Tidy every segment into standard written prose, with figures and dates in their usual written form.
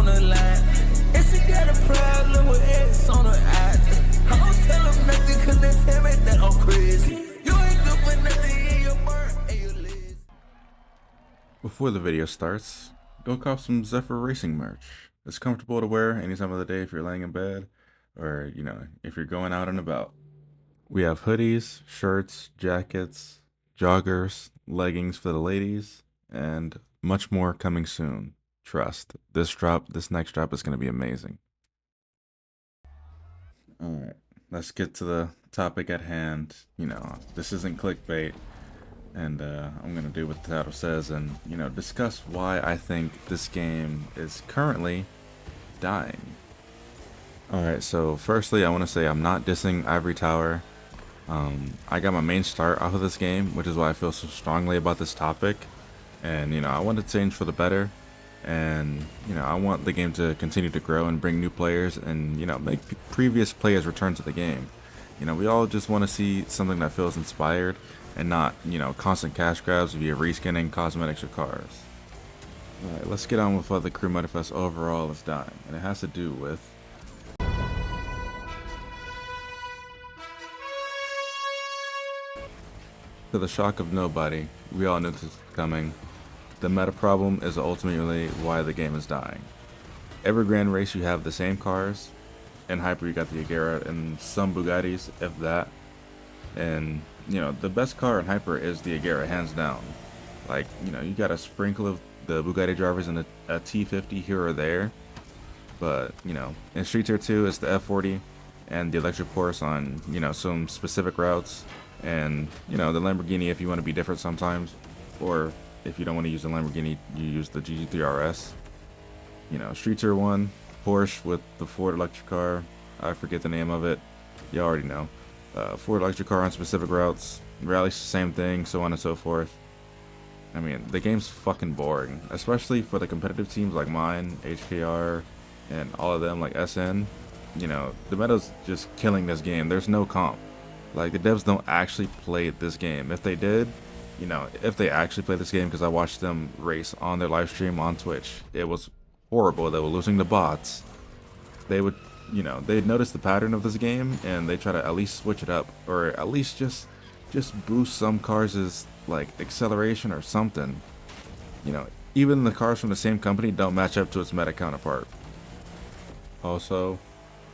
on the line. And she got a problem with X on her eyes. I don't tell them nothing cause they tell me that I'm crazy. You ain't good for nothing in your bird and your legs. Before the video starts, go cop some Zephyr Racing merch. It's comfortable to wear any time of the day if you're laying in bed or, if you're going out and about. We have hoodies, shirts, jackets, joggers, leggings for the ladies, and much more coming soon. Trust, this next drop is going to be amazing. Alright, let's get to the topic at hand. This isn't clickbait. And I'm going to do what the title says and, discuss why I think this game is currently dying. Alright, so firstly, I want to say I'm not dissing Ivory Tower. I got my main start off of this game, which is why I feel so strongly about this topic. And, I want to change for the better. And, I want the game to continue to grow and bring new players and, make previous players return to the game. We all just want to see something that feels inspired and not, constant cash grabs via reskinning cosmetics or cars. Alright, let's get on with what the crew manifest overall is dying, and it has to do with to the shock of nobody, we all knew this was coming. The meta problem is ultimately why the game is dying. Every grand race you have the same cars. In Hyper you got the Agera and some Bugattis, if that. And, the best car in Hyper is the Agera, hands down. Like, you got a sprinkle of the Bugatti drivers in a T50 here or there. But, in Street Tier 2 it's the F40 and the Electric Porsche on, some specific routes. And, the Lamborghini if you want to be different sometimes. Or if you don't want to use the Lamborghini, you use the GT3 RS. Street Tier 1, Porsche with the Ford electric car. I forget the name of it. You already know. Ford electric car on specific routes. Rally's the same thing, so on and so forth. I mean, the game's fucking boring. Especially for the competitive teams like mine, HKR, and all of them like SN. The meta's just killing this game. There's no comp. Like, the devs don't actually play this game. If they did, if they actually play this game, because I watched them race on their live stream on Twitch, it was horrible. They were losing to bots. They would, they'd notice the pattern of this game and they try to at least switch it up, or at least just boost some cars' like acceleration or something. Even the cars from the same company don't match up to its meta counterpart. Also,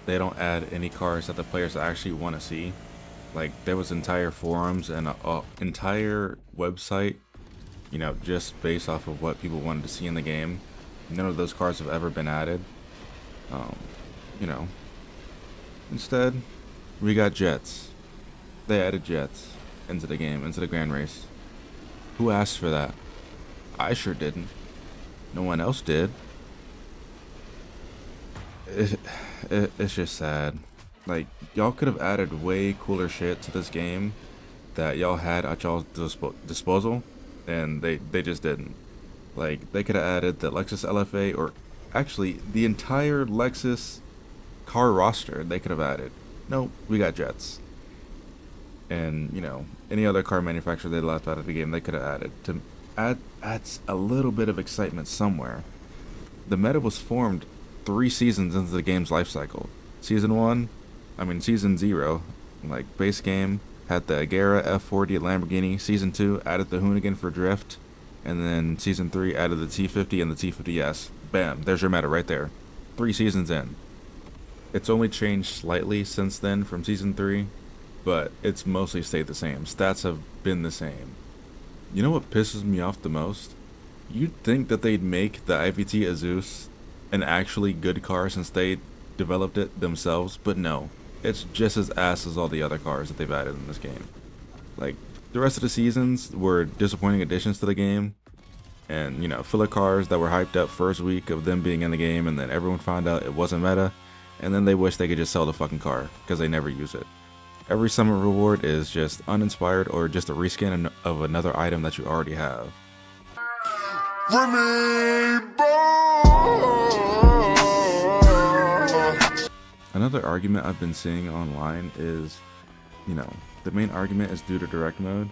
they don't add any cars that the players actually want to see. Like, there was entire forums and a entire website, just based off of what people wanted to see in the game. None of those cars have ever been added. Instead, we got jets. They added jets into the game, into the grand race. Who asked for that? I sure didn't. No one else did. It's just sad. Like, y'all could have added way cooler shit to this game that y'all had at y'all's disposal, and they just didn't. Like, they could have added the Lexus LFA, or actually the entire Lexus car roster they could have added. Nope, we got jets. And, any other car manufacturer they left out of the game they could have added to add a little bit of excitement somewhere. The meta was formed 3 seasons into the game's life cycle. Season 0, like, base game, had the Agera F40 Lamborghini. Season 2 added the Hoonigan for drift. And then Season 3 added the T50 and the T50S. Bam, there's your meta right there. 3 seasons in. It's only changed slightly since then from Season 3, but it's mostly stayed the same. Stats have been the same. You know what pisses me off the most? You'd think that they'd make the IVT Azus an actually good car since they developed it themselves, but no. It's just as ass as all the other cars that they've added in this game. Like, the rest of the seasons were disappointing additions to the game, and, filler cars that were hyped up first week of them being in the game, and then everyone found out it wasn't meta, and then they wish they could just sell the fucking car, because they never use it. Every summon reward is just uninspired or just a reskin of another item that you already have. Another argument I've been seeing online is, the main argument is due to direct mode.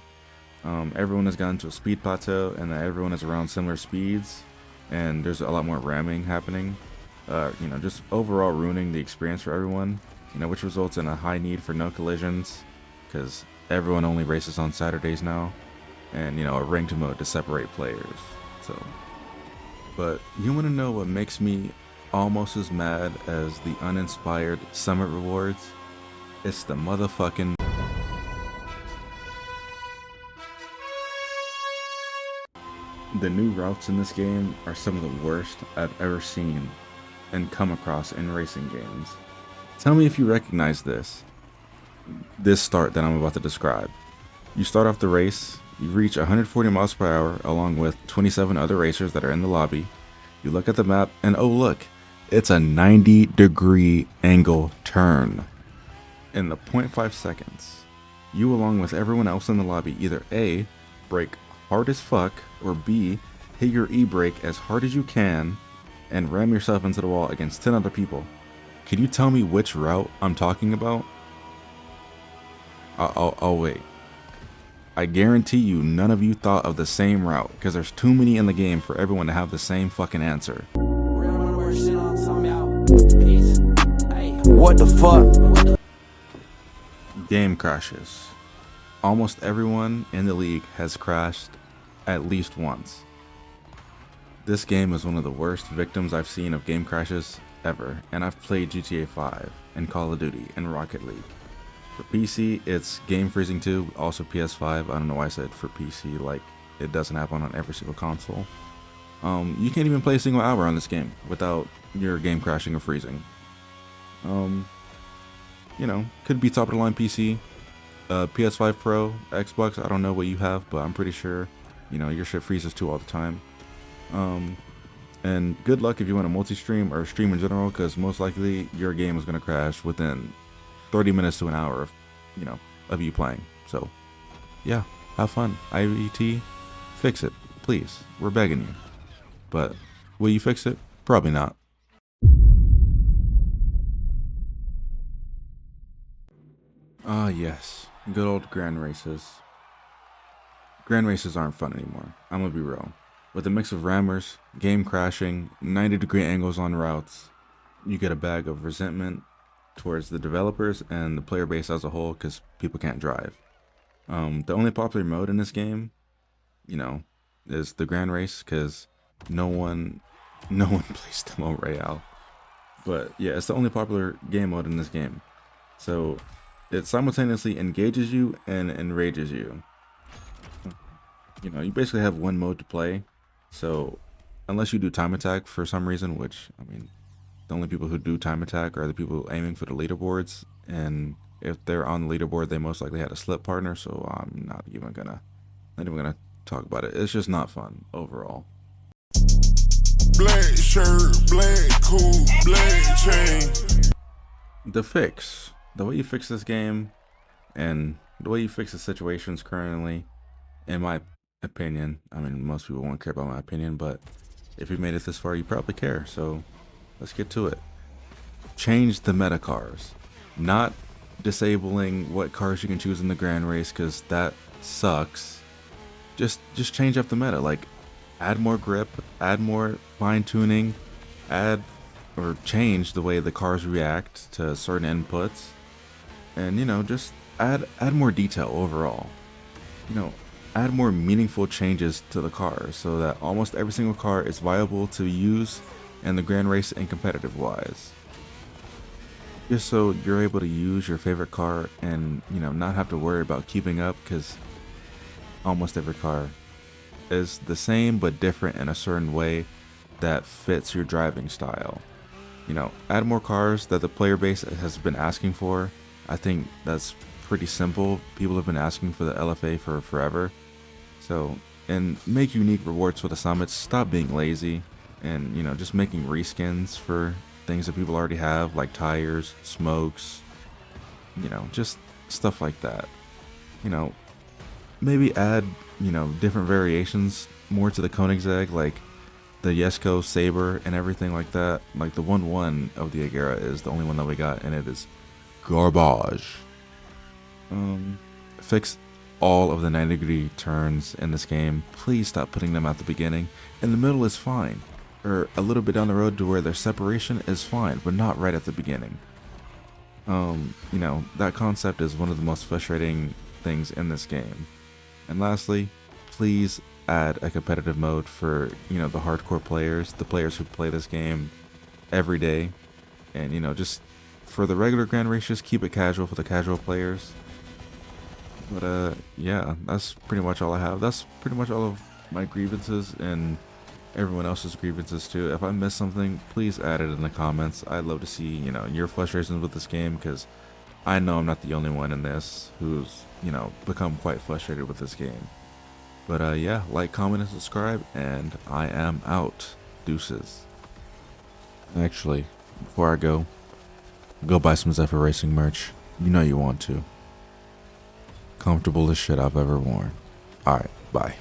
Everyone has gotten to a speed plateau and that everyone is around similar speeds, and there's a lot more ramming happening. just overall ruining the experience for everyone, which results in a high need for no collisions, because everyone only races on Saturdays now, and, a ranked mode to separate players. So, but you want to know what makes me almost as mad as the uninspired summit rewards? It's the motherfucking... The new routes in this game are some of the worst I've ever seen and come across in racing games. Tell me if you recognize this start that I'm about to describe. You start off the race, you reach 140 miles per hour along with 27 other racers that are in the lobby. You look at the map and oh look, it's a 90-degree angle turn. In the 0.5 seconds, you along with everyone else in the lobby either A, brake hard as fuck, or B, hit your e-brake as hard as you can and ram yourself into the wall against 10 other people. Can you tell me which route I'm talking about? I'll wait. I guarantee you none of you thought of the same route, because there's too many in the game for everyone to have the same fucking answer. What the fuck? Game crashes. Almost everyone in the league has crashed at least once. This game is one of the worst victims I've seen of game crashes ever, and I've played GTA 5 and Call of Duty and Rocket League. For PC, it's Game Freezing 2, also PS5. I don't know why I said for PC, like it doesn't happen on every single console. You can't even play a single hour on this game without your game crashing or freezing. Could be top of the line PC, PS5 Pro, Xbox. I don't know what you have, but I'm pretty sure, your shit freezes too all the time. And good luck if you want to multi-stream or stream in general, because most likely your game is going to crash within 30 minutes to an hour of you playing. So yeah, have fun. IVT, fix it, please. We're begging you. But will you fix it? Probably not. Ah yes, good old grand races. Grand races aren't fun anymore, I'm gonna be real. With a mix of rammers, game crashing, 90-degree angles on routes, you get a bag of resentment towards the developers and the player base as a whole, because people can't drive. The only popular mode in this game, is the grand race, because no one plays Demo Royale. But yeah, it's the only popular game mode in this game. So it simultaneously engages you and enrages you. You basically have one mode to play. So unless you do time attack for some reason, which, the only people who do time attack are the people aiming for the leaderboards, and if they're on the leaderboard, they most likely had a slip partner, so I'm not even gonna talk about it. It's just not fun overall. Black shirt, black coat, black chain. The fix. The way you fix this game, and the way you fix the situations currently, in my opinion, most people won't care about my opinion, but if you made it this far, you probably care, so let's get to it. Change the meta cars. Not disabling what cars you can choose in the grand race, because that sucks. Just change up the meta, like add more grip, add more fine tuning, add or change the way the cars react to certain inputs, and just add more detail overall. Add more meaningful changes to the car so that almost every single car is viable to use in the grand race and competitive wise. Just so you're able to use your favorite car and not have to worry about keeping up, because almost every car is the same but different in a certain way that fits your driving style. Add more cars that the player base has been asking for. I think that's pretty simple. People have been asking for the LFA for forever. So, and make unique rewards for the summits. Stop being lazy and, just making reskins for things that people already have, like tires, smokes, just stuff like that. Maybe add, different variations more to the Koenigsegg, like the Jesko Saber and everything like that. Like the 1-1 of the Agera is the only one that we got, and it is garbage. Fix all of the 90-degree turns in this game. Please stop putting them at the beginning. In the middle is fine. or a little bit down the road to where their separation is fine, but not right at the beginning. You know, that concept is one of the most frustrating things in this game. And lastly, please add a competitive mode for, you know, the hardcore players, the players who play this game every day. And, you know, just for the regular grand races, keep it casual for the casual players. But yeah, that's pretty much all I have. That's pretty much all of my grievances and everyone else's grievances too. If I missed something, please add it in the comments. I'd love to see, you know, your frustrations with this game, because I know I'm not the only one in this who's, you know, become quite frustrated with this game. But yeah, like, comment, and subscribe, and I am out. Deuces. Actually, before I go buy some Zephyr Racing merch. You know you want to. Comfortable as shit I've ever worn. Alright, bye.